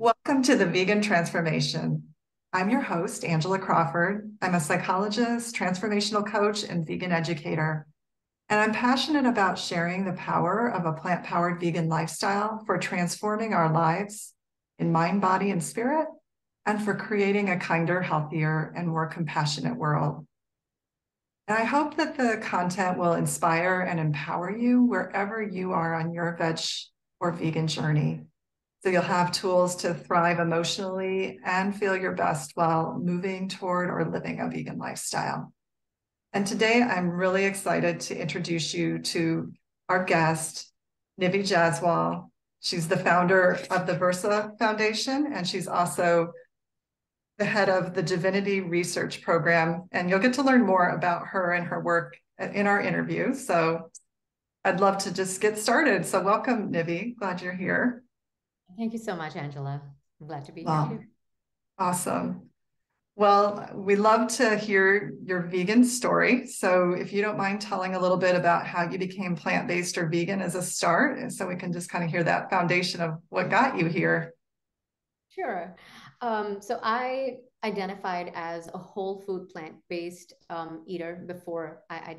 Welcome to the Vegan Transformation. I'm your host, Angela Crawford. I'm a psychologist, transformational coach, and vegan educator. And I'm passionate about sharing the power of a plant-powered vegan lifestyle for transforming our lives in mind, body, and spirit, and for creating a kinder, healthier, and more compassionate world. And I hope that the content will inspire and empower you wherever you are on your veg or vegan journey. So you'll have tools to thrive emotionally and feel your best while moving toward or living a vegan lifestyle. And today I'm really excited to introduce you to our guest, Nivi Jaswal. She's the founder of the Virsa Foundation, and she's also the head of the JIVINITI Research Program. And you'll get to learn more about her and her work in our interview. So I'd love to just get started. So welcome, Nivi. Glad you're here. Thank you so much, Angela. I'm glad to be here too. Awesome. Well, we love to hear your vegan story. So if you don't mind telling a little bit about how you became plant-based or vegan as a start, and so we can just kind of hear that foundation of what got you here. Sure. So I identified as a whole food plant-based eater before I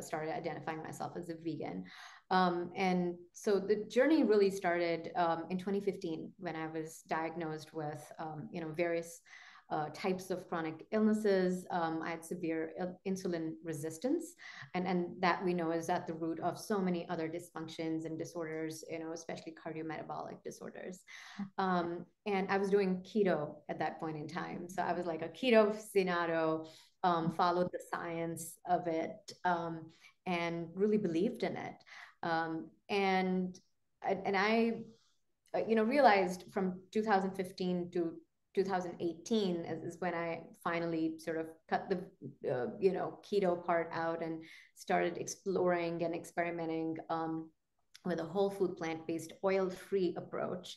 started identifying myself as a vegan. And so the journey really started in 2015 when I was diagnosed with, various types of chronic illnesses. I had severe insulin resistance, and that we know is at the root of so many other dysfunctions and disorders, especially cardiometabolic disorders. And I was doing keto at that point in time. So I was like a keto aficionado, followed the science of it, and really believed in it. And I realized from 2015 to 2018 is when I finally sort of cut the keto part out and started exploring and experimenting with a whole food plant-based oil-free approach.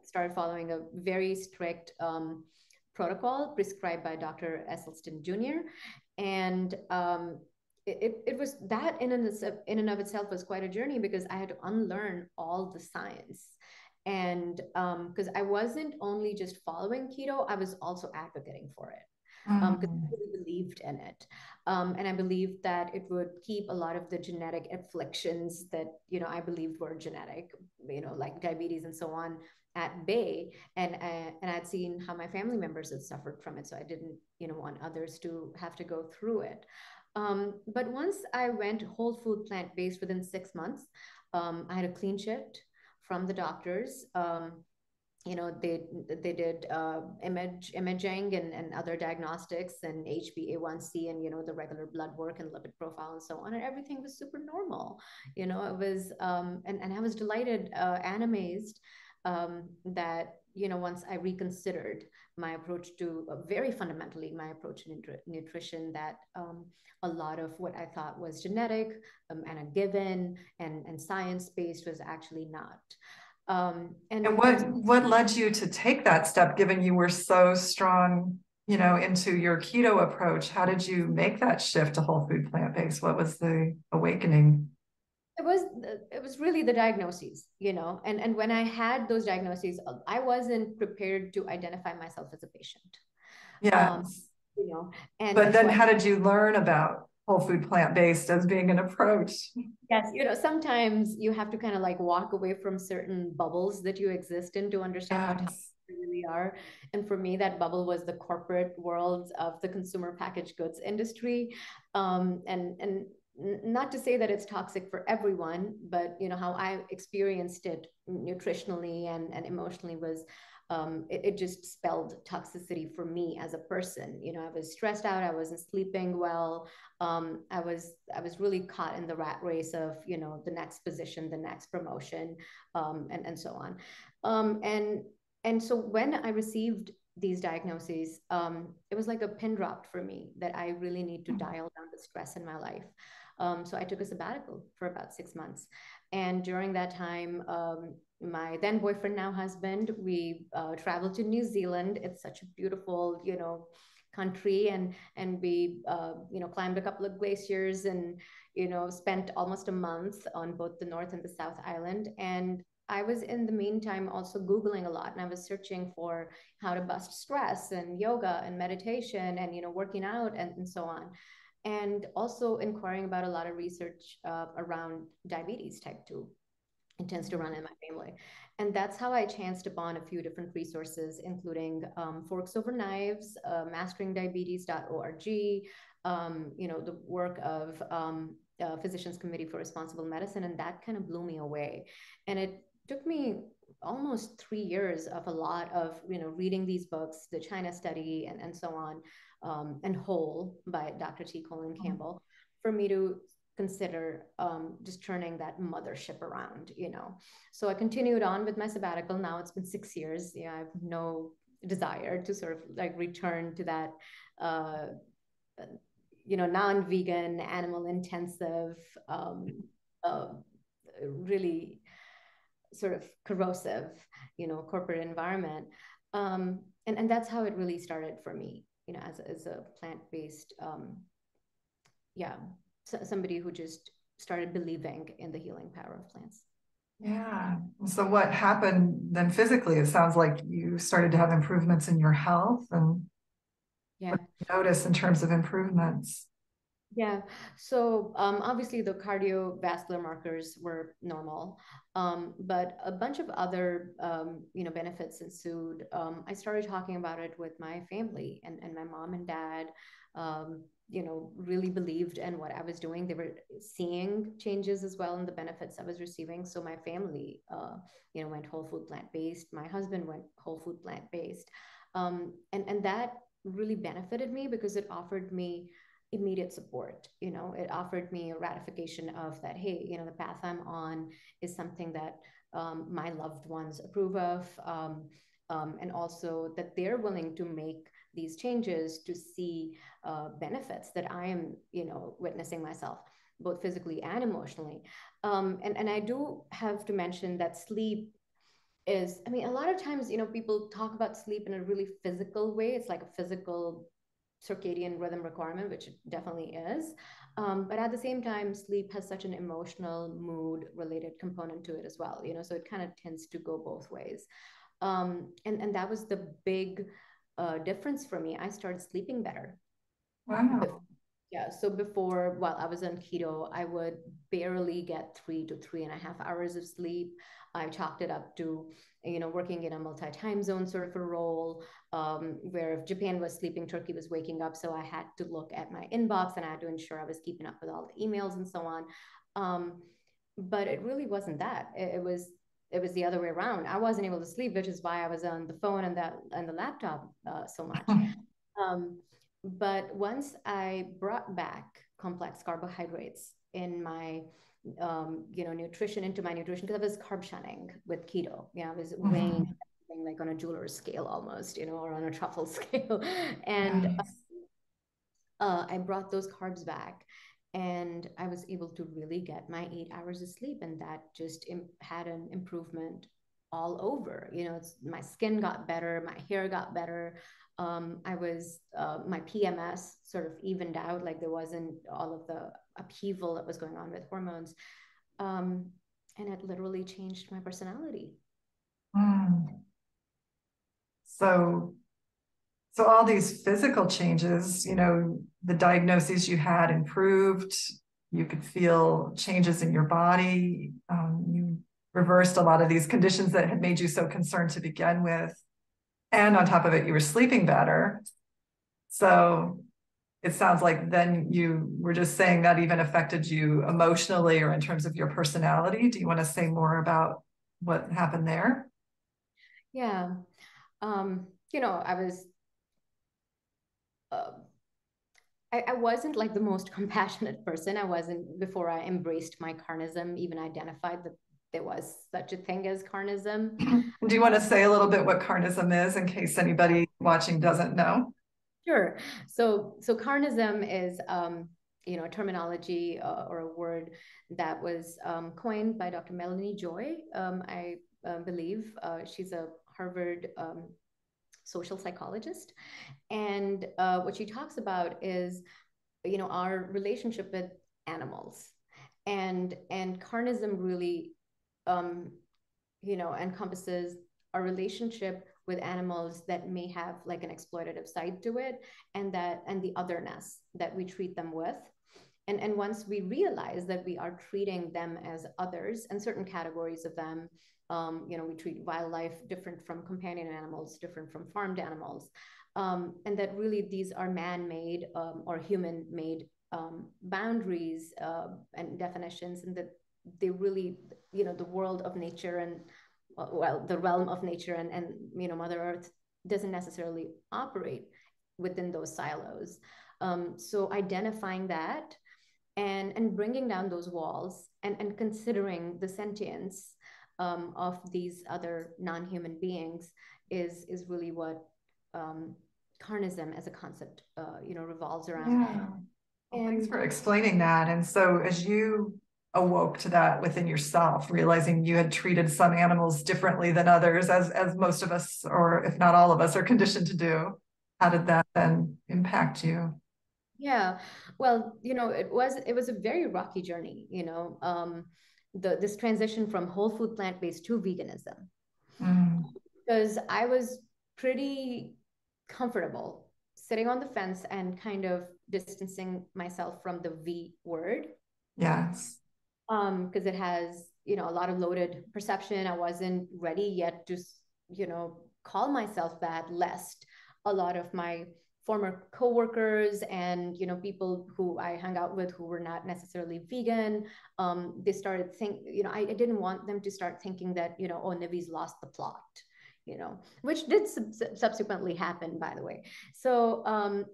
Started following a very strict protocol prescribed by Dr. Esselstyn Jr. And it was that in and of itself was quite a journey, because I had to unlearn all the science. And because I wasn't only just following keto, I was also advocating for it, because I really believed in it. And I believed that it would keep a lot of the genetic afflictions that, I believed were genetic, like diabetes and so on, at bay. And I'd seen how my family members had suffered from it. So I didn't, want others to have to go through it. But once I went whole food plant-based within 6 months, I had a clean shift from the doctors. They did imaging and other diagnostics and HbA1c and the regular blood work and lipid profile and so on, and everything was super normal. It was and I was delighted and amazed that once I reconsidered my approach to very fundamentally my approach to nutrition, that a lot of what I thought was genetic and a given and science-based was actually not. And what led you to take that step, given you were so strong, into your keto approach? How did you make that shift to whole food plant-based? What was the awakening? It was really the diagnoses, and when I had those diagnoses, I wasn't prepared to identify myself as a patient. Yes. But then how did you learn about whole food plant-based as being an approach? Yes, sometimes you have to kind of like walk away from certain bubbles that you exist in to understand how tough they really are. And for me, that bubble was the corporate world of the consumer packaged goods industry. And not to say that it's toxic for everyone, but how I experienced it nutritionally and emotionally was it just spelled toxicity for me as a person. I was stressed out. I wasn't sleeping well. I was really caught in the rat race of the next position, the next promotion, and so on. And so when I received these diagnoses, it was like a pin dropped for me that I really need to dial down the stress in my life. So I took a sabbatical for about 6 months. And during that time, my then boyfriend, now husband, we traveled to New Zealand. It's such a beautiful, country, and we climbed a couple of glaciers and spent almost a month on both the North and the South Island. And I was in the meantime also Googling a lot, and I was searching for how to bust stress and yoga and meditation and, working out and so on. And also inquiring about a lot of research around diabetes type 2. It tends to run in my family. And that's how I chanced upon a few different resources, including Forks Over Knives, masteringdiabetes.org, the work of Physicians Committee for Responsible Medicine. And that kind of blew me away. And it took me almost 3 years of a lot of, reading these books, the China Study and so on, and Whole by Dr. T. Colin Campbell, for me to consider just turning that mothership around. So I continued on with my sabbatical. Now it's been 6 years. I have no desire to sort of like return to that non-vegan, animal intensive, really sort of corrosive corporate environment. And that's how it really started for me, as a plant-based somebody who just started believing in the healing power of plants. Yeah. So what happened then physically? It sounds like you started to have improvements in your health, and what did you notice in terms of improvements? Yeah. So obviously the cardiovascular markers were normal, but a bunch of other benefits ensued. I started talking about it with my family, and my mom and dad really believed in what I was doing. They were seeing changes as well in the benefits I was receiving. So my family went whole food plant-based. My husband went whole food plant-based, and that really benefited me because it offered me immediate support. It offered me a ratification of that, hey, the path I'm on is something that my loved ones approve of, and also that they're willing to make these changes to see benefits that I am witnessing myself, both physically and emotionally. And I do have to mention that sleep is, a lot of times people talk about sleep in a really physical way. It's like a physical circadian rhythm requirement, which it definitely is. But at the same time, sleep has such an emotional, mood related component to it as well, so it kind of tends to go both ways. And that was the big difference for me. I started sleeping better. Wow. Yeah. So before, while I was on keto, I would barely get 3 to 3.5 hours of sleep. I chalked it up to, working in a multi-time zone sort of a role, where if Japan was sleeping, Turkey was waking up. So I had to look at my inbox and I had to ensure I was keeping up with all the emails and so on. But it really wasn't that. It was the other way around. I wasn't able to sleep, which is why I was on the phone and the laptop so much. But once I brought back complex carbohydrates in my nutrition, into my nutrition, because I was carb shunning with keto. I was weighing like on a jeweler's scale almost, or on a truffle scale. And I brought those carbs back, and I was able to really get my 8 hours of sleep, and that just had an improvement all over. My skin got better, my hair got better. My PMS sort of evened out, like there wasn't all of the upheaval that was going on with hormones. And it literally changed my personality. So all these physical changes, the diagnoses you had improved, you could feel changes in your body. You reversed a lot of these conditions that had made you so concerned to begin with. And on top of it, you were sleeping better. So it sounds like then you were just saying that even affected you emotionally or in terms of your personality. Do you want to say more about what happened there? Yeah. I was, I wasn't like the most compassionate person. I wasn't, before I embraced my carnism, even identified that there was such a thing as carnism. Do you want to say a little bit what carnism is in case anybody watching doesn't know? Sure. So carnism is, a terminology or a word that was coined by Dr. Melanie Joy. I believe she's a Harvard social psychologist. And what she talks about is, our relationship with animals. And carnism really encompasses our relationship with animals that may have like an exploitative side to it, and the otherness that we treat them with. And once we realize that we are treating them as others and certain categories of them, we treat wildlife different from companion animals, different from farmed animals, and that really these are man-made or human-made boundaries and definitions, and that they really, the world of nature and the realm of nature and Mother Earth doesn't necessarily operate within those silos. So identifying that and bringing down those walls and considering the sentience of these other non-human beings is really what carnism as a concept revolves around. Yeah. Well, thanks And for explaining that. And so as you awoke to that within yourself, realizing you had treated some animals differently than others, as most of us, or if not all of us, are conditioned to do, how did that then impact you? yeah, well, it was a very rocky journey, this transition from whole food plant-based to veganism, Mm, because I was pretty comfortable sitting on the fence and kind of distancing myself from the V word, yes. because it has, a lot of loaded perception. I wasn't ready yet to, call myself that, lest a lot of my former coworkers and people who I hung out with who were not necessarily vegan, they started I didn't want them to start thinking that oh, Nivi's lost the plot, which did subsequently happen, by the way. So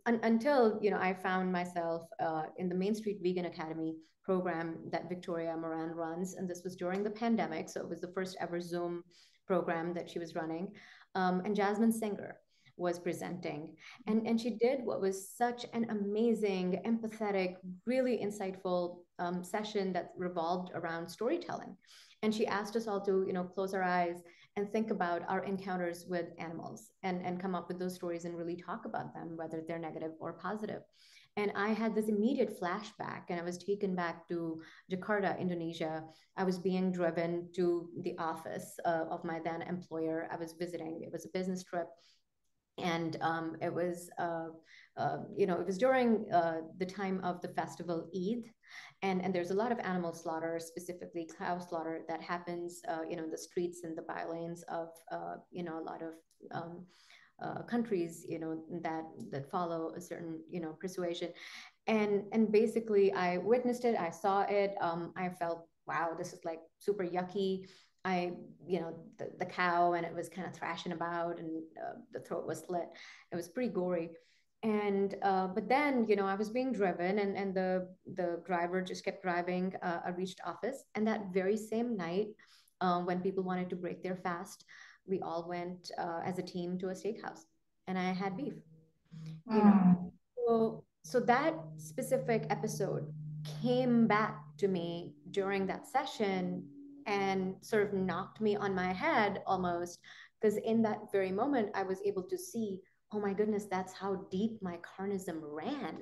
until I found myself in the Main Street Vegan Academy program that Victoria Moran runs, and this was during the pandemic, so it was the first ever Zoom program that she was running, and Jasmine Singer was presenting, and she did what was such an amazing, empathetic, really insightful session that revolved around storytelling. And she asked us all to close our eyes and think about our encounters with animals and come up with those stories and really talk about them, whether they're negative or positive. And I had this immediate flashback, and I was taken back to Jakarta, Indonesia. I was being driven to the office of my then employer. I was visiting, it was a business trip. And it was, it was during the time of the festival Eid, and there's a lot of animal slaughter, specifically cow slaughter, that happens, in the streets and the bylanes of, a lot of countries, that follow a certain, persuasion. And basically, I witnessed it. I saw it. I felt, wow, this is like super yucky. The cow, and it was kind of thrashing about, and the throat was slit. It was pretty gory. And but then I was being driven, and the driver just kept driving. I reached office, and that very same night, when people wanted to break their fast, we all went as a team to a steakhouse, and I had beef. you know Mm, so that specific episode came back to me during that session and sort of knocked me on my head almost, because in that very moment I was able to see, oh my goodness, that's how deep my carnism ran.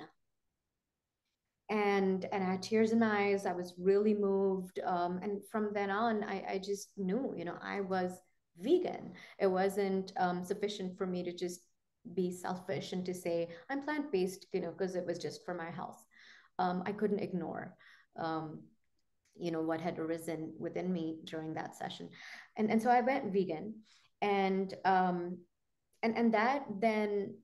And I had tears in my eyes. I was really moved, and from then on I just knew, I was vegan. It wasn't sufficient for me to just be selfish and to say I'm plant-based, because it was just for my health. I couldn't ignore what had arisen within me during that session. And so I went vegan. And that then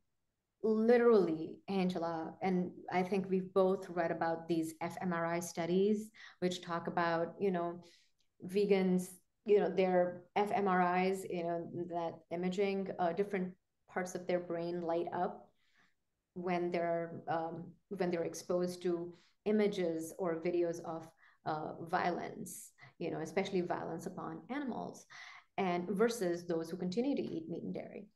literally, Angela, and I think we've both read about these fMRI studies, which talk about, vegans, their fMRIs, that imaging, different parts of their brain light up when they're exposed to images or videos of violence, especially violence upon animals, and versus those who continue to eat meat and dairy.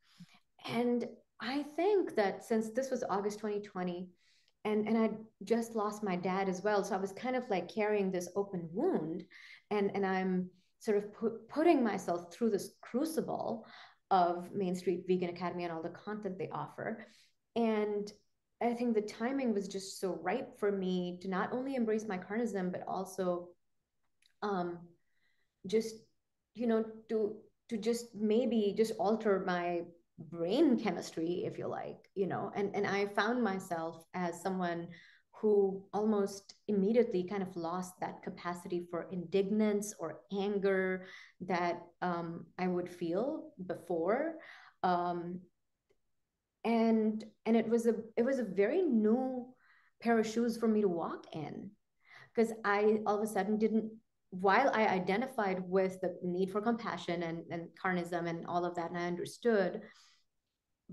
And I think that since this was August 2020, and I just lost my dad as well, so I was kind of like carrying this open wound, and I'm sort of putting myself through this crucible of Main Street Vegan Academy and all the content they offer. And I think the timing was just so ripe for me to not only embrace my carnism, but also just you know, to just maybe just alter my brain chemistry, if you like, you know. And I found myself as someone who almost immediately kind of lost that capacity for indignance or anger that I would feel before. Um, and it was a very new pair of shoes for me to walk in, because I all of a sudden didn't, while I identified with the need for compassion and carnism and all of that, and I understood,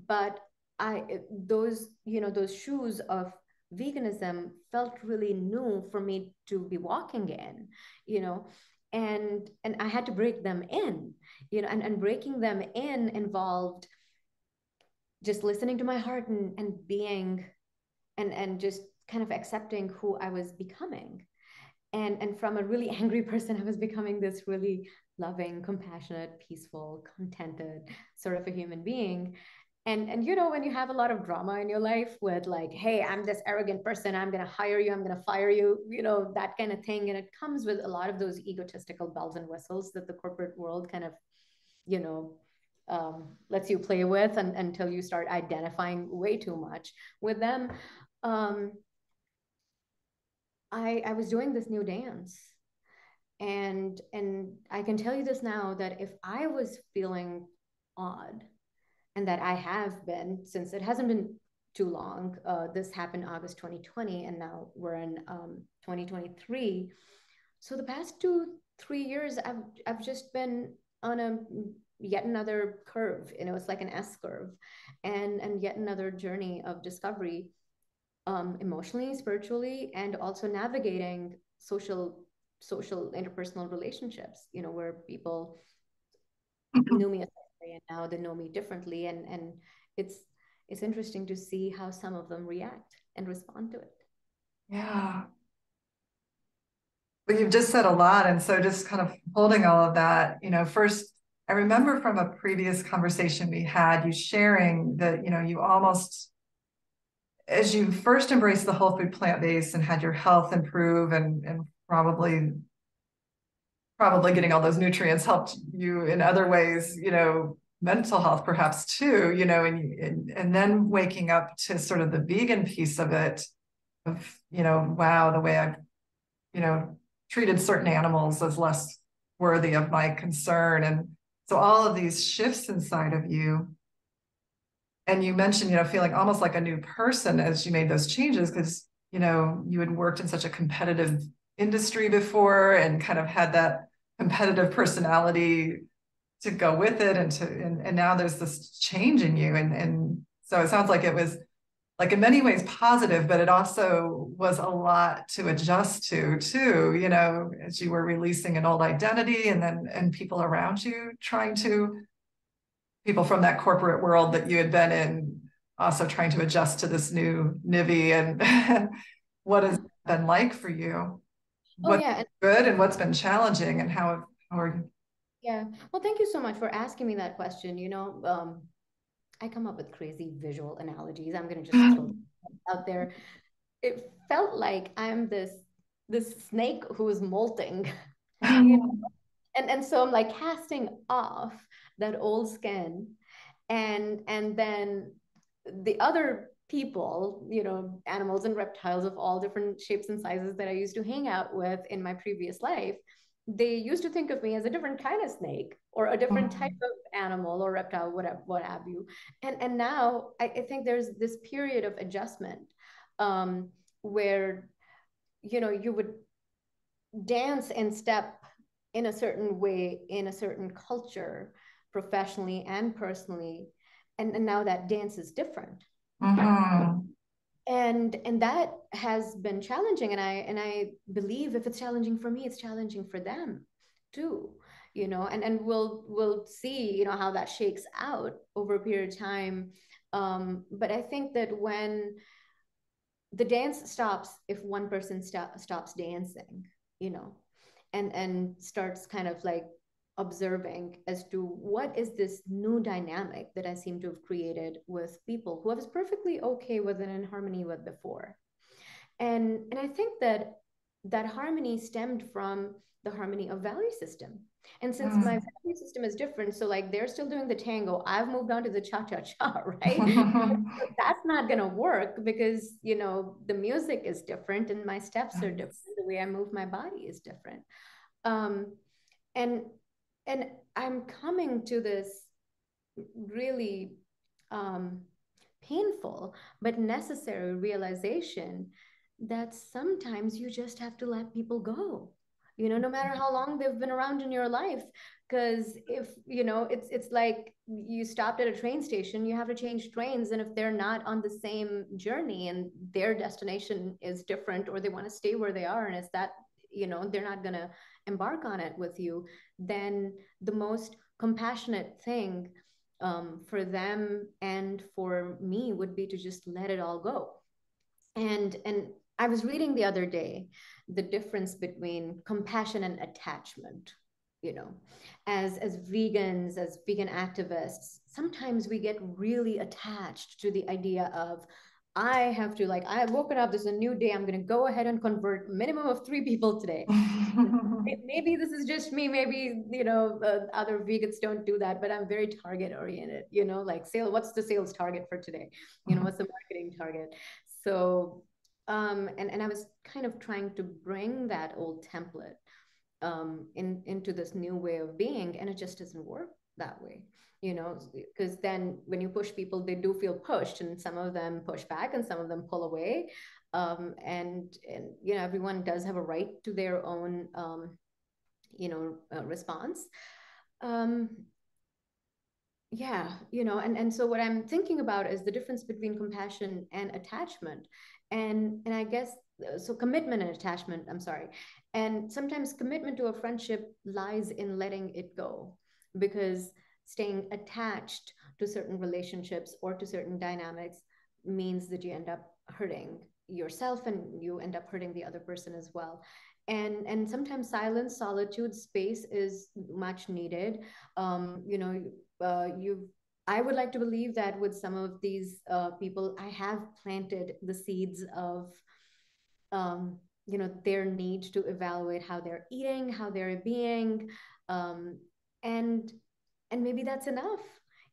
but those, you know, those shoes of veganism felt really new for me to be walking in, you know. And I had to break them in, you know, and breaking them in involved just listening to my heart and being and just kind of accepting who I was becoming. And from a really angry person, I was becoming this really loving, compassionate, peaceful, contented sort of a human being. And you know, when you have a lot of drama in your life with like, hey, I'm this arrogant person, I'm going to hire you, I'm going to fire you, you know, that kind of thing. And it comes with a lot of those egotistical bells and whistles that the corporate world kind of, you know, lets you play with until you start identifying way too much with them. um, I was doing this new dance, and I can tell you this now, that if I was feeling odd, and that I have been since it hasn't been too long. This happened August 2020, and now we're in 2023. So the past 2 3 years, I've just been on a yet another curve. You know, it's like an S curve, and yet another journey of discovery, emotionally, spiritually, and also navigating social interpersonal relationships. You know, where people knew me a certain way and now they know me differently, and it's it's interesting to see how some of them react and respond to it. Yeah. Well, you've just said a lot. And so just kind of holding all of that, first, I remember from a previous conversation we had, you sharing that, you almost, as you first embraced the whole food plant-based and had your health improve and probably getting all those nutrients helped you in other ways, mental health perhaps too, and then waking up to sort of the vegan piece of it, of, wow, the way I've, treated certain animals as less worthy of my concern. And so all of these shifts inside of you. And you mentioned, feeling almost like a new person as you made those changes, because, you had worked in such a competitive industry before and kind of had that competitive personality to go with it. And now there's this change in you. And so it sounds like it was, like, in many ways positive, but it also was a lot to adjust to too, as you were releasing an old identity, and people around you people from that corporate world that you had been in, also trying to adjust to this new Nivi. And what has it been like for you? Oh What's yeah. good and what's been challenging, and how are you? Yeah, well, thank you so much for asking me that question. I come up with crazy visual analogies. I'm going to just throw out there. It felt like I'm this snake who is molting, you know, and so I'm like casting off that old skin, and then the other people, animals and reptiles of all different shapes and sizes that I used to hang out with in my previous life, they used to think of me as a different kind of snake or a different type of animal or reptile, whatever, what have you. And now I think there's this period of adjustment, where you would dance and step in a certain way in a certain culture, professionally and personally, and now that dance is different. Mm-hmm. And that has been challenging, and I believe if it's challenging for me, it's challenging for them too, and we'll see, how that shakes out over a period of time. But I think that when the dance stops, if one person stops dancing, you know and starts kind of like observing as to what is this new dynamic that I seem to have created with people who I was perfectly okay with and in harmony with before. And I think that that harmony stemmed from the harmony of value system. And since my Mm. value system is different, so like they're still doing the tango, I've moved on to the cha-cha-cha, right? So that's not going to work because, you know, the music is different and my steps are different. The way I move my body is different. Um, and and I'm coming to this really painful but necessary realization that sometimes you just have to let people go, you know, no matter how long they've been around in your life. Because if you know, it's like you stopped at a train station, you have to change trains, and if they're not on the same journey and their destination is different, or they want to stay where they are and it's that, you know, they're not going to embark on it with you, then the most compassionate thing for them and for me would be to just let it all go. And I was reading the other day the difference between compassion and attachment. You know, as vegans, as vegan activists, sometimes we get really attached to the idea of, I have to, like, I've woken up, this is a new day, I'm going to go ahead and convert a minimum of 3 people today. Maybe this is just me, maybe, you know, other vegans don't do that, but I'm very target oriented, you know, like what's the sales target for today, you know, what's the marketing target. So and I was kind of trying to bring that old template into this new way of being, and it just doesn't work that way, you know, because then when you push people, they do feel pushed, and some of them push back and some of them pull away. And you know, everyone does have a right to their own you know, response. um, yeah, you know, and so what I'm thinking about is the difference between compassion and attachment. And I guess so commitment and attachment, I'm sorry. And sometimes commitment to a friendship lies in letting it go, because staying attached to certain relationships or to certain dynamics means that you end up hurting yourself and you end up hurting the other person as well. And sometimes silence, solitude, space is much needed. You know, you've I would like to believe that with some of these people, I have planted the seeds of, you know, their need to evaluate how they're eating, how they're being, um, and and maybe that's enough.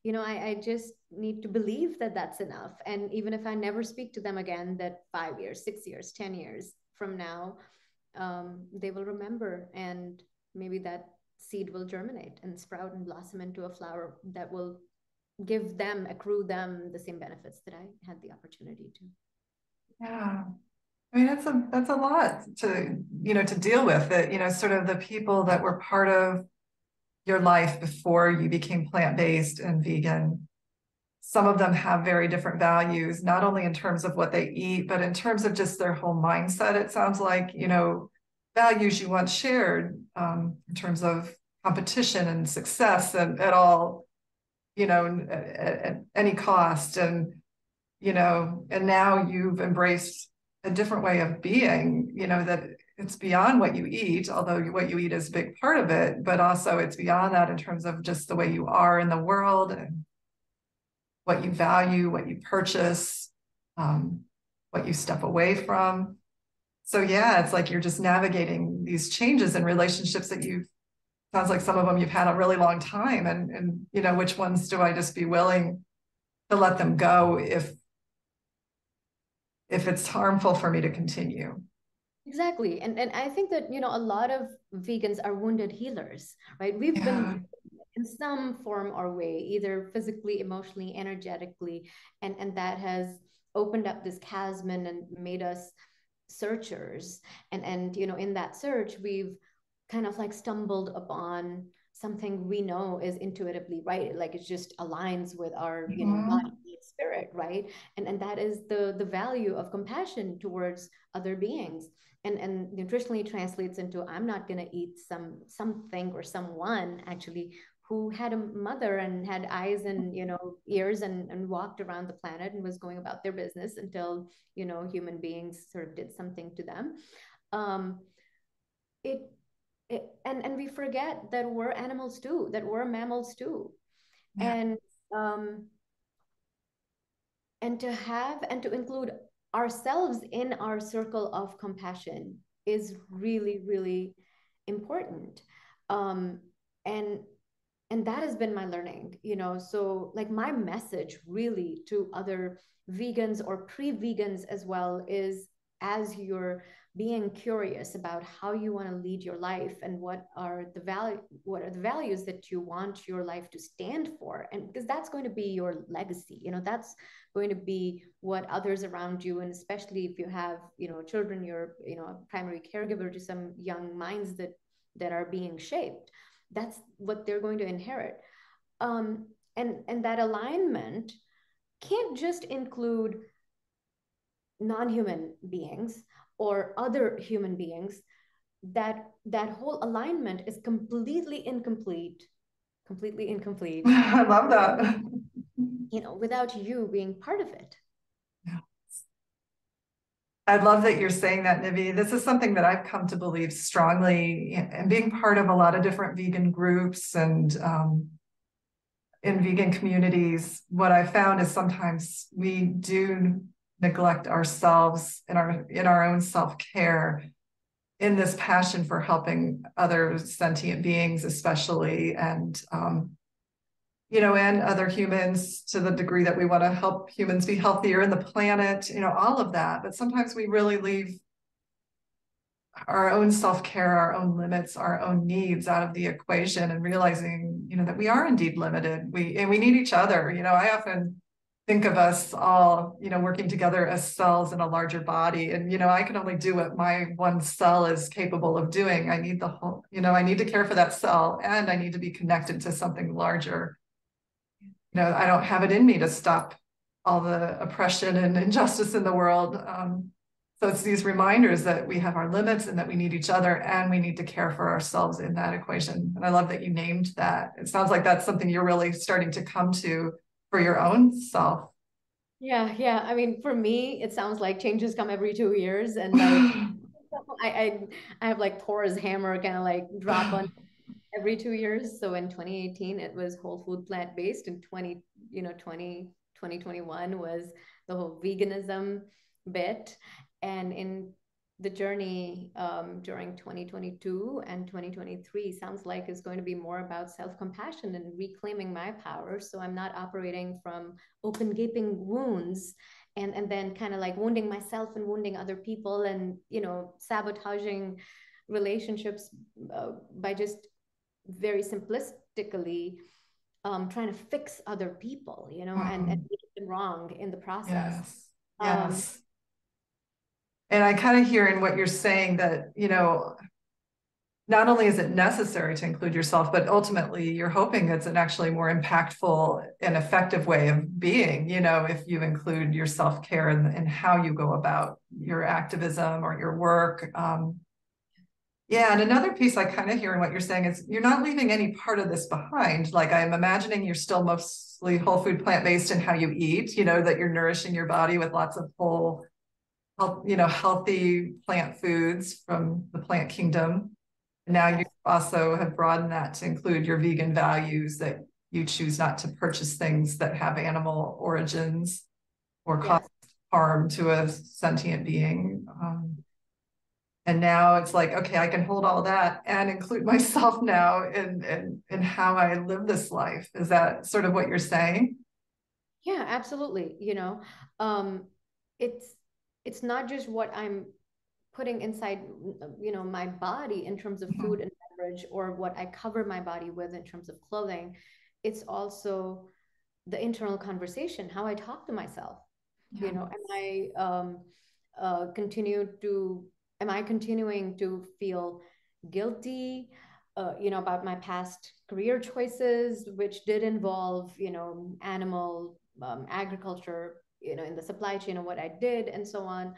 You know, I just need to believe that that's enough. And even if I never speak to them again, that 5 years, 6 years, 10 years from now, they will remember, and maybe that seed will germinate and sprout and blossom into a flower that will give them, accrue them the same benefits that I had the opportunity to. Yeah. I mean, that's a lot to, you know, to deal with, that, you know, sort of the people that were part of your life before you became plant-based and vegan. Some of them have very different values, not only in terms of what they eat, but in terms of just their whole mindset. It sounds like, you know, values you once shared, in terms of competition and success and at all, you know, at any cost. And, you know, and now you've embraced a different way of being, you know, that it's beyond what you eat, although what you eat is a big part of it, but also it's beyond that in terms of just the way you are in the world and what you value, what you purchase, what you step away from. So yeah, it's like you're just navigating these changes in relationships that you've, sounds like some of them you've had a really long time. And you know, which ones do I just be willing to let them go if it's harmful for me to continue? Exactly. And I think that, you know, a lot of vegans are wounded healers, right? We've been Yeah. in some form or way, either physically, emotionally, energetically, and that has opened up this chasm and made us searchers. And you know, in that search, we've kind of like stumbled upon something we know is intuitively right, like it just aligns with our, you know, body Mhm. and spirit, right? And that is the value of compassion towards other beings. And nutritionally translates into, I'm not going to eat something or someone actually who had a mother and had eyes and, you know, ears and walked around the planet and was going about their business until, you know, human beings sort of did something to them. um it, and we forget that we're animals too, that we're mammals too. Yeah. And um and to have and to include ourselves in our circle of compassion is really, really important. And that has been my learning, so like my message really to other vegans or pre-vegans as well is, as you're being curious about how you want to lead your life and what are the values that you want your life to stand for, and because that's going to be your legacy, that's going to be what others around you, and especially if you have children, you're a primary caregiver to some young minds that are being shaped, that's what they're going to inherit. And that alignment can't just include non-human beings or other human beings. That whole alignment is completely incomplete I love that. without you being part of it. Yeah. I love that you're saying that, Nivi. This is something that I've come to believe strongly, and being part of a lot of different vegan groups and in vegan communities. What I found is sometimes we do neglect ourselves in our own self-care in this passion for helping other sentient beings, especially, and and other humans, to the degree that we want to help humans be healthier in the planet, all of that. But sometimes we really leave our own self-care, our own limits, our own needs out of the equation, and realizing, that we are indeed limited. We need each other. I often think of us all, working together as cells in a larger body. And, I can only do what my one cell is capable of doing. I need the whole, I need to care for that cell, and I need to be connected to something larger. I don't have it in me to stop all the oppression and injustice in the world. So it's these reminders that we have our limits and that we need each other, and we need to care for ourselves in that equation. And I love that you named that. It sounds like that's something you're really starting to come to for your own self. Yeah. I mean, for me, it sounds like changes come every 2 years, and like I have like Thor's hammer kind of like drop on every 2 years. So in 2018, it was whole food plant-based. In 2021 was the whole veganism bit. And in the journey during 2022 and 2023 sounds like is going to be more about self-compassion and reclaiming my power. So I'm not operating from open gaping wounds and then kind of like wounding myself and wounding other people and, sabotaging relationships by just very simplistically trying to fix other people, and make them wrong in the process. Yes. And I kind of hear in what you're saying that, not only is it necessary to include yourself, but ultimately you're hoping it's an actually more impactful and effective way of being, if you include your self-care and how you go about your activism or your work. Yeah, and another piece I kind of hear in what you're saying is you're not leaving any part of this behind. Like, I'm imagining you're still mostly whole food plant-based in how you eat, that you're nourishing your body with lots of whole, healthy plant foods from the plant kingdom. And now you also have broadened that to include your vegan values, that you choose not to purchase things that have animal origins or cause harm to a sentient being. And now it's like, okay, I can hold all that and include myself now in how I live this life. Is that sort of what you're saying? Yeah, absolutely. It's not just what I'm putting inside, my body in terms of food and beverage, or what I cover my body with in terms of clothing. It's also the internal conversation, how I talk to myself. Am I continuing to feel guilty, about my past career choices, which did involve, animal agriculture, in the supply chain of what I did and so on.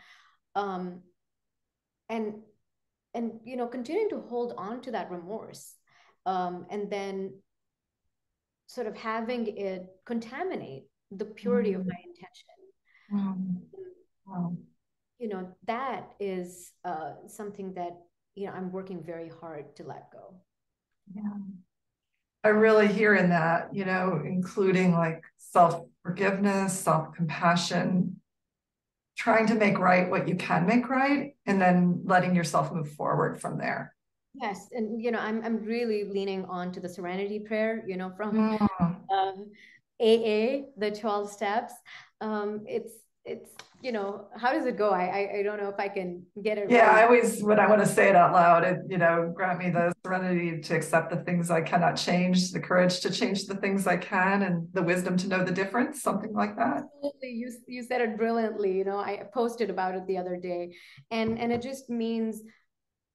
And continuing to hold on to that remorse, and then sort of having it contaminate the purity of my intention. Wow. That is something that, I'm working very hard to let go. Yeah. I really hear in that, including like self-forgiveness, self-compassion, trying to make right what you can make right, and then letting yourself move forward from there. Yes, and I'm really leaning on to the Serenity Prayer, from Mm. AA, the 12 steps. It's how does it go? I don't know if I can get it Yeah, I right. always, when I want to say it out loud, grant me the serenity to accept the things I cannot change, the courage to change the things I can, and the wisdom to know the difference, something like that. Absolutely, you said it brilliantly. I posted about it the other day, and it just means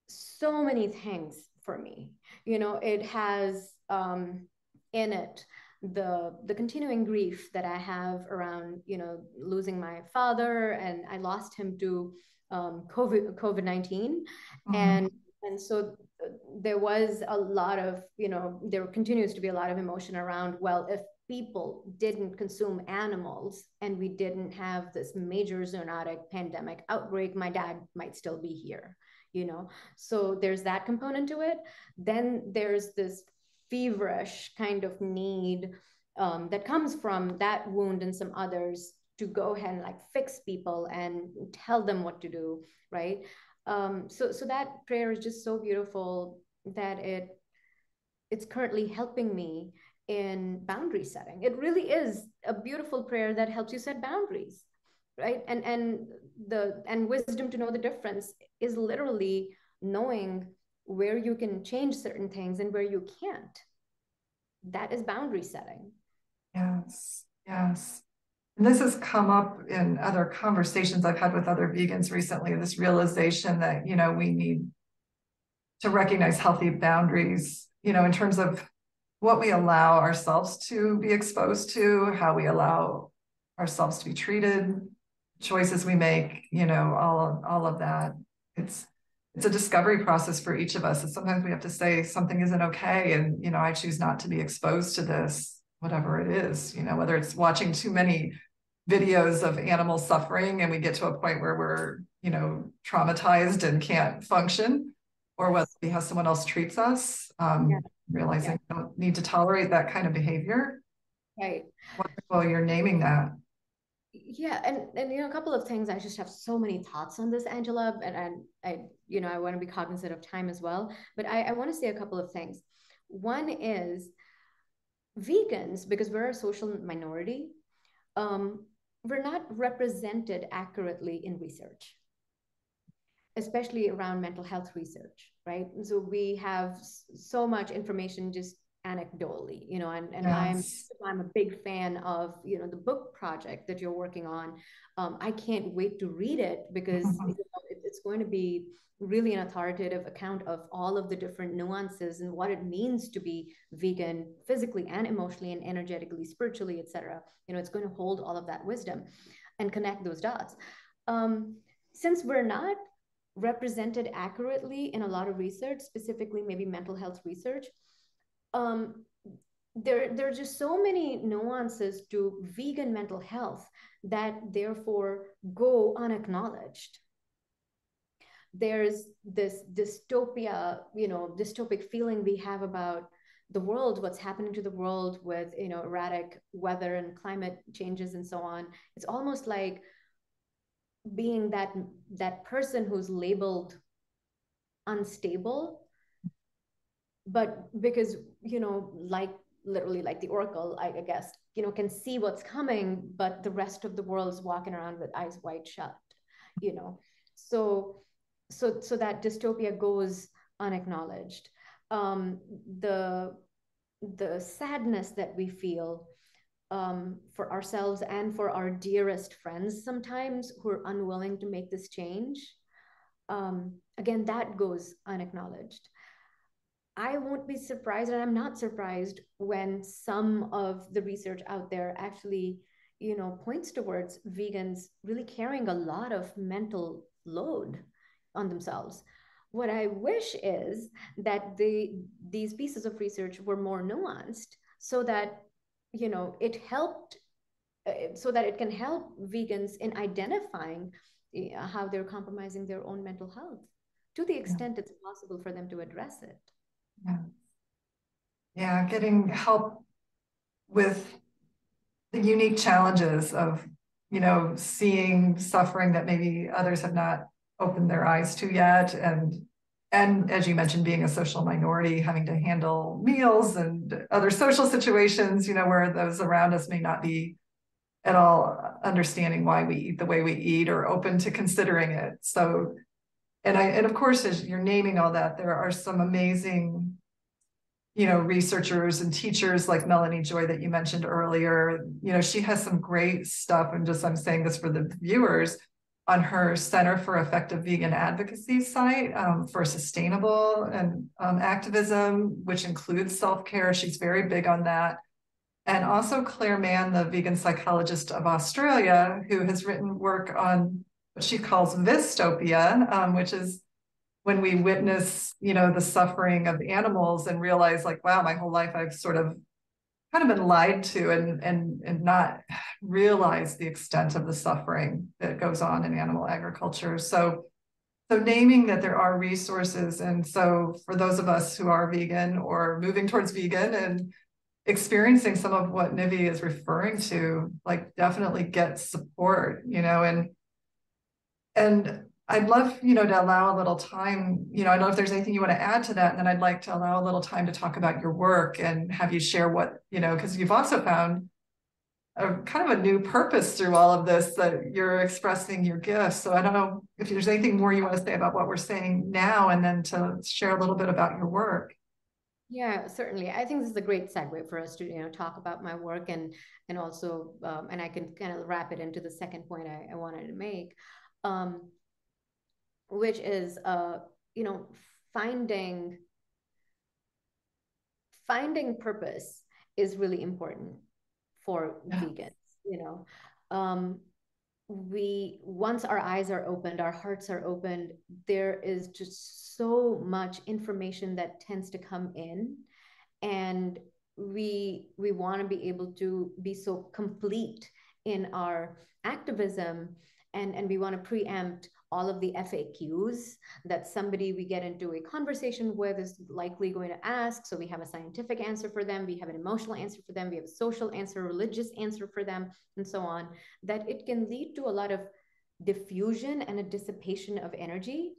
so many things for me. It has in it the continuing grief that I have around losing my father, and I lost him to COVID-19, Mm. and so there was a lot of there continues to be a lot of emotion around, well, if people didn't consume animals and we didn't have this major zoonotic pandemic outbreak, my dad might still be here. So there's that component to it. Then there's this feverish kind of need that comes from that wound and some others to go ahead and like fix people and tell them what to do, right? So that prayer is just so beautiful that it's currently helping me in boundary setting. It really is a beautiful prayer that helps you set boundaries, right? And wisdom to know the difference is literally knowing where you can change certain things and where you can't. That is boundary setting. Yes, yes. And this has come up in other conversations I've had with other vegans recently, this realization that, we need to recognize healthy boundaries, in terms of what we allow ourselves to be exposed to, how we allow ourselves to be treated, choices we make, all of that. It's it's a discovery process for each of us. And sometimes we have to say something isn't okay. And, I choose not to be exposed to this, whatever it is, whether it's watching too many videos of animals suffering and we get to a point where we're, traumatized and can't function, or whether Yes. we have someone else treats us, Yeah. Yeah. realizing you don't need to tolerate that kind of behavior. Right. Wonderful, you're naming that. Yeah, and a couple of things. I just have so many thoughts on this, Angela, and I want to be cognizant of time as well. But I want to say a couple of things. One is vegans, because we're a social minority, um, we're not represented accurately in research, especially around mental health research, right? So we have so much information just anecdotally, and Yes. I'm a big fan of the book project that you're working on. I can't wait to read it because it's going to be really an authoritative account of all of the different nuances and what it means to be vegan physically and emotionally and energetically, spiritually, etc. It's going to hold all of that wisdom and connect those dots. Since we're not represented accurately in a lot of research, specifically maybe mental health research, um, there are just so many nuances to vegan mental health that therefore go unacknowledged. There's this dystopia, dystopic feeling we have about the world, what's happening to the world with erratic weather and climate changes and so on. It's almost like being that person who's labeled unstable, but because like literally like the oracle, I guess, can see what's coming, but the rest of the world is walking around with eyes wide shut. you know so so that dystopia goes unacknowledged. um the the sadness that we feel for ourselves and for our dearest friends sometimes who are unwilling to make this change, again, that goes unacknowledged. I won't be surprised, and I'm not surprised when some of the research out there actually, points towards vegans really carrying a lot of mental load on themselves. What I wish is that these pieces of research were more nuanced so that, it helped, so that it can help vegans in identifying how they're compromising their own mental health to the Yeah. extent it's possible for them to address it. Yeah. Yeah, getting help with the unique challenges of, seeing suffering that maybe others have not opened their eyes to yet, and and as you mentioned, being a social minority, having to handle meals and other social situations, where those around us may not be at all understanding why we eat the way we eat or open to considering it. So, and of course, as you're naming all that, there are some amazing, researchers and teachers like Melanie Joy that you mentioned earlier. She has some great stuff, and I'm saying this for the viewers, on her Center for Effective Vegan Advocacy site for sustainable and activism, which includes self-care. She's very big on that. And also Claire Mann, the vegan psychologist of Australia, who has written work on what she calls vistopia, which is when we witness, the suffering of animals and realize like, wow, my whole life I've sort of kind of been lied to and not realize the extent of the suffering that goes on in animal agriculture. So naming that there are resources. And so for those of us who are vegan or moving towards vegan and experiencing some of what Nivi is referring to, like definitely get support, and I'd love, to allow a little time, I don't know if there's anything you want to add to that. And then I'd like to allow a little time to talk about your work and have you share what, because you've also found a kind of a new purpose through all of this, that you're expressing your gifts. So I don't know if there's anything more you want to say about what we're saying now, and then to share a little bit about your work. Yeah, certainly. I think this is a great segue for us to, talk about my work and also, and I can kind of wrap it into the second point I wanted to make, which is, finding purpose is really important for vegans. Once our eyes are opened, our hearts are opened, there is just so much information that tends to come in, and we want to be able to be so complete in our activism, and we want to preempt all of the FAQs that somebody we get into a conversation with is likely going to ask. So we have a scientific answer for them, we have an emotional answer for them, we have a social answer, religious answer for them, and so on, that it can lead to a lot of diffusion and a dissipation of energy.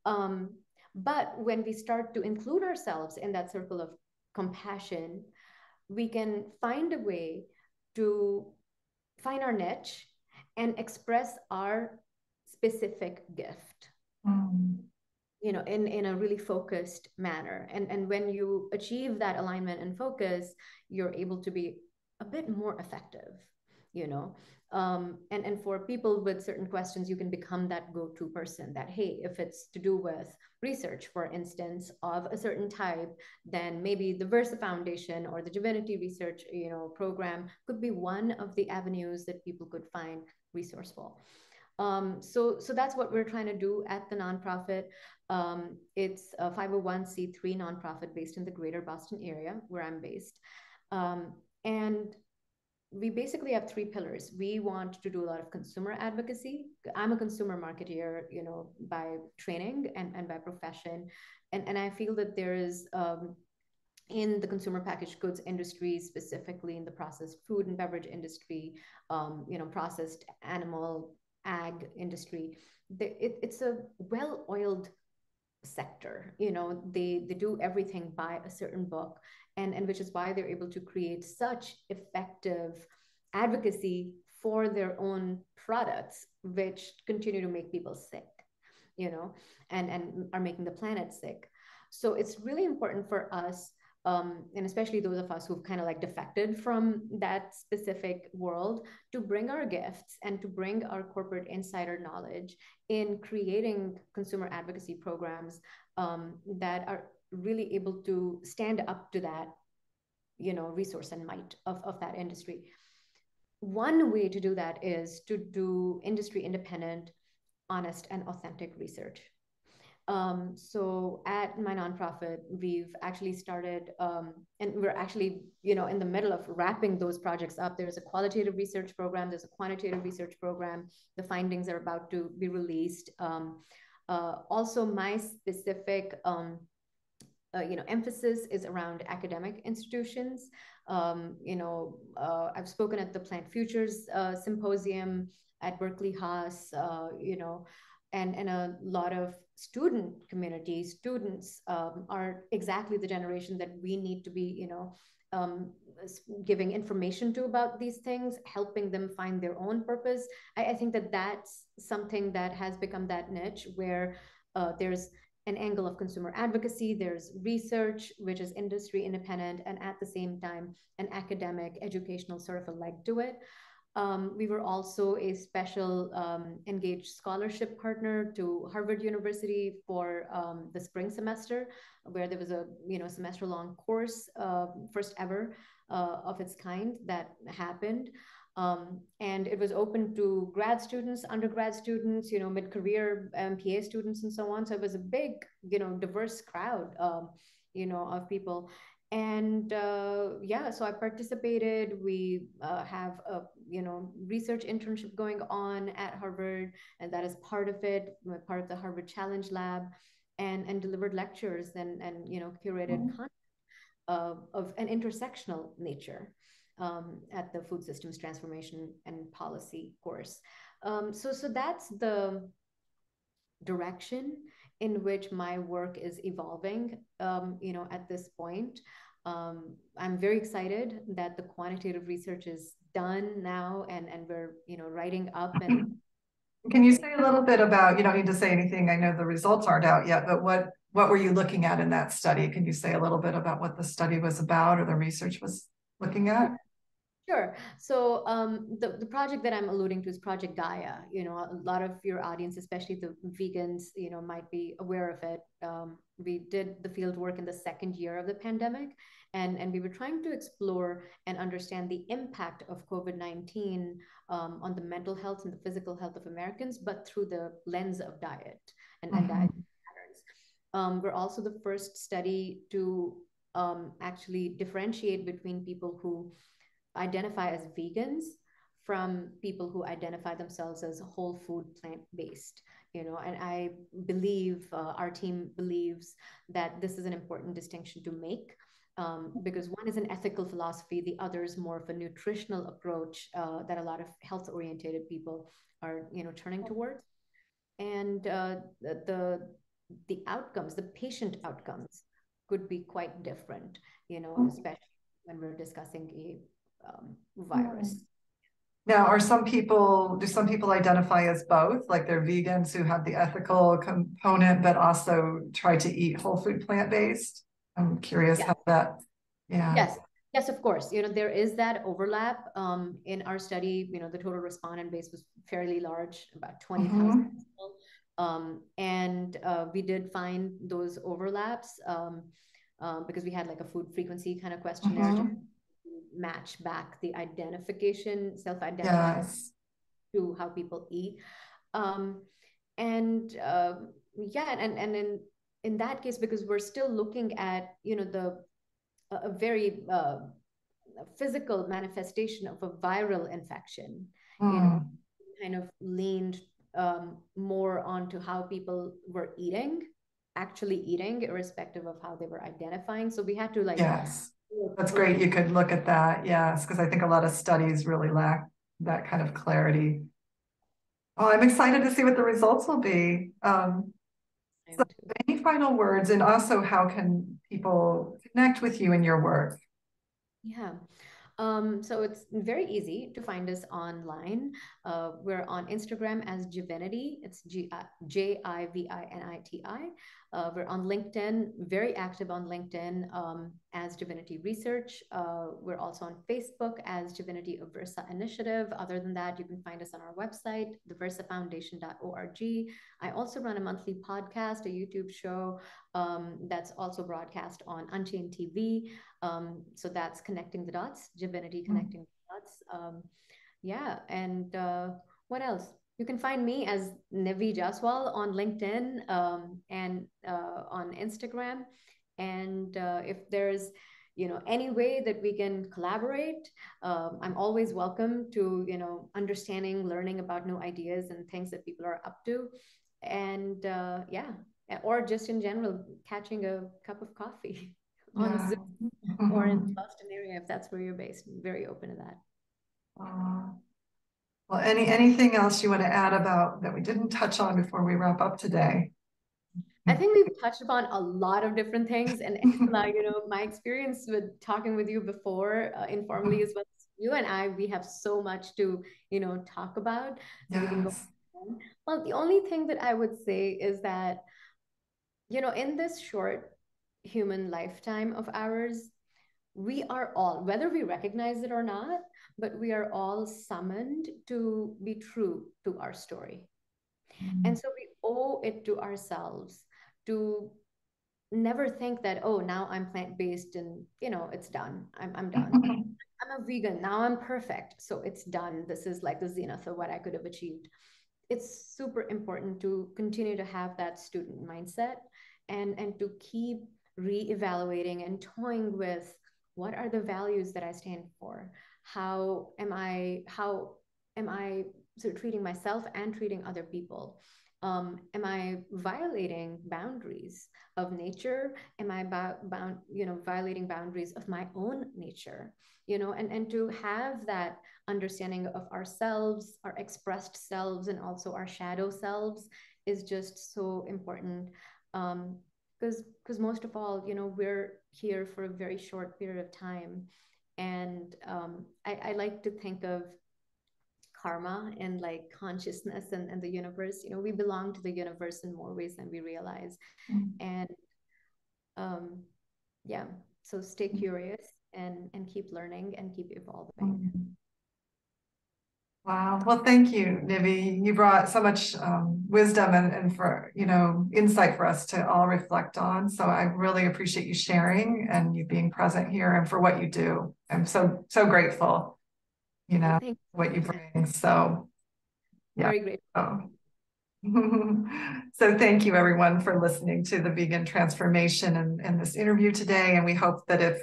But when we start to include ourselves in that circle of compassion, we can find a way to find our niche and express our specific gift, in a really focused manner. And when you achieve that alignment and focus, you're able to be a bit more effective, and for people with certain questions, you can become that go-to person that, hey, if it's to do with research, for instance, of a certain type, then maybe the Virsa Foundation or the Divinity Research, Program could be one of the avenues that people could find resourceful. So that's what we're trying to do at the nonprofit. It's a 501c3 nonprofit based in the greater Boston area where I'm based. And we basically have three pillars. We want to do a lot of consumer advocacy. I'm a consumer marketeer, by training and by profession. And I feel that there is, in the consumer packaged goods industry, specifically in the processed food and beverage industry, processed animal ag industry, it's a well-oiled sector. They do everything by a certain book, and which is why they're able to create such effective advocacy for their own products, which continue to make people sick, and are making the planet sick. So it's really important for us, and especially those of us who've kind of like defected from that specific world, to bring our gifts and to bring our corporate insider knowledge in creating consumer advocacy programs that are really able to stand up to that, resource and might of that industry. One way to do that is to do industry independent, honest, and authentic research. So at my nonprofit, we've actually started, and we're actually, in the middle of wrapping those projects up. There's a qualitative research program, there's a quantitative research program. The findings are about to be released. Also, my specific, emphasis is around academic institutions. I've spoken at the Plant Futures Symposium at Berkeley Haas, and a lot of student community, students are exactly the generation that we need to be, giving information to about these things, helping them find their own purpose. I think that that's something that has become that niche where there's an angle of consumer advocacy, there's research, which is industry independent, and at the same time, an academic, educational sort of a leg to it. We were also a special engaged scholarship partner to Harvard University for the spring semester, where there was a semester-long course, first ever of its kind that happened. And it was open to grad students, undergrad students, mid-career MPA students, and so on. So it was a big, diverse crowd, of people. And yeah, so I participated. We have a research internship going on at Harvard, and that is part of it, part of the Harvard Challenge Lab, and delivered lectures and curated content of an intersectional nature at the Food Systems Transformation and Policy course. So that's the direction in which my work is evolving, at this point. I'm very excited that the quantitative research is done now, and we're, writing up. And can you say a little bit about, you don't need to say anything, I know the results aren't out yet, but what were you looking at in that study? Can you say a little bit about what the study was about or the research was looking at? Sure. So the project that I'm alluding to is Project Gaia. A lot of your audience, especially the vegans, might be aware of it. We did the field work in the second year of the pandemic, and we were trying to explore and understand the impact of COVID-19 on the mental health and the physical health of Americans, but through the lens of diet and diet patterns. We're also the first study to actually differentiate between people who identify as vegans from people who identify themselves as whole food plant-based, and I believe our team believes that this is an important distinction to make, because one is an ethical philosophy, the other is more of a nutritional approach that a lot of health oriented people are turning towards. And the outcomes, the patient outcomes, could be quite different, especially when we're discussing a virus. Now, do some people identify as both? Like they're vegans who have the ethical component, but also try to eat whole food plant-based? I'm curious how that, Yes, of course. There is that overlap in our study. The total respondent base was fairly large, about 20,000 people. And we did find those overlaps because we had like a food frequency kind of questionnaire to match back the self-identification to how people eat. And in that case, because we're still looking at, a very physical manifestation of a viral infection, kind of leaned more onto how people were actually eating, irrespective of how they were identifying. So we had to that's great. You could look at that. Yes, because I think a lot of studies really lack that kind of clarity. Oh, I'm excited to see what the results will be. So any final words, and also how can people connect with you in your work? Yeah. So it's very easy to find us online. We're on Instagram as Jiviniti. It's JIVINITI. We're on LinkedIn, very active on LinkedIn as Divinity Research. We're also on Facebook as Divinity of Virsa Initiative. Other than that, you can find us on our website, thevirsafoundation.org. I also run a monthly podcast, a YouTube show that's also broadcast on Unchained TV. So that's Connecting the Dots, Divinity Connecting the Dots. And what else? You can find me as Nivi Jaswal on LinkedIn and on Instagram. And if there's any way that we can collaborate, I'm always welcome to understanding, learning about new ideas and things that people are up to. And or just in general, catching a cup of coffee on Zoom or in the Boston area, if that's where you're based. I'm very open to that. Well, anything else you want to add about that we didn't touch on before we wrap up today? I think we've touched upon a lot of different things, and like, my experience with talking with you before, informally, as well as you and I, we have so much to, talk about. So we can go Yes. on. Well, the only thing that I would say is that, in this short human lifetime of ours, we are all, whether we recognize it or not, but we are all summoned to be true to our story. And so we owe it to ourselves to never think that, oh, now I'm plant-based and, it's done. I'm done. I'm a vegan. Now I'm perfect. So it's done. This is like the zenith of what I could have achieved. It's super important to continue to have that student mindset, and to keep reevaluating and toying with, what are the values that I stand for? How am I sort of treating myself and treating other people? Am I violating boundaries of nature? Am I violating boundaries of my own nature? And to have that understanding of ourselves, our expressed selves, and also our shadow selves is just so important. Because most of all, we're here for a very short period of time. And I like to think of karma and like consciousness and the universe. We belong to the universe in more ways than we realize. And yeah, so stay curious and keep learning and keep evolving. Wow. Well, thank you, Nivi. You brought so much wisdom and for, insight for us to all reflect on. So I really appreciate you sharing and you being present here and for what you do. I'm so, so grateful, what you bring. So yeah. Very grateful. So thank you everyone for listening to the Vegan Transformation and this interview today. And we hope that if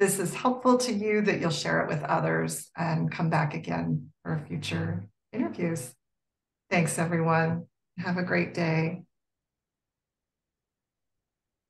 this is helpful to you, that you'll share it with others and come back again for future interviews. Thanks, everyone. Have a great day.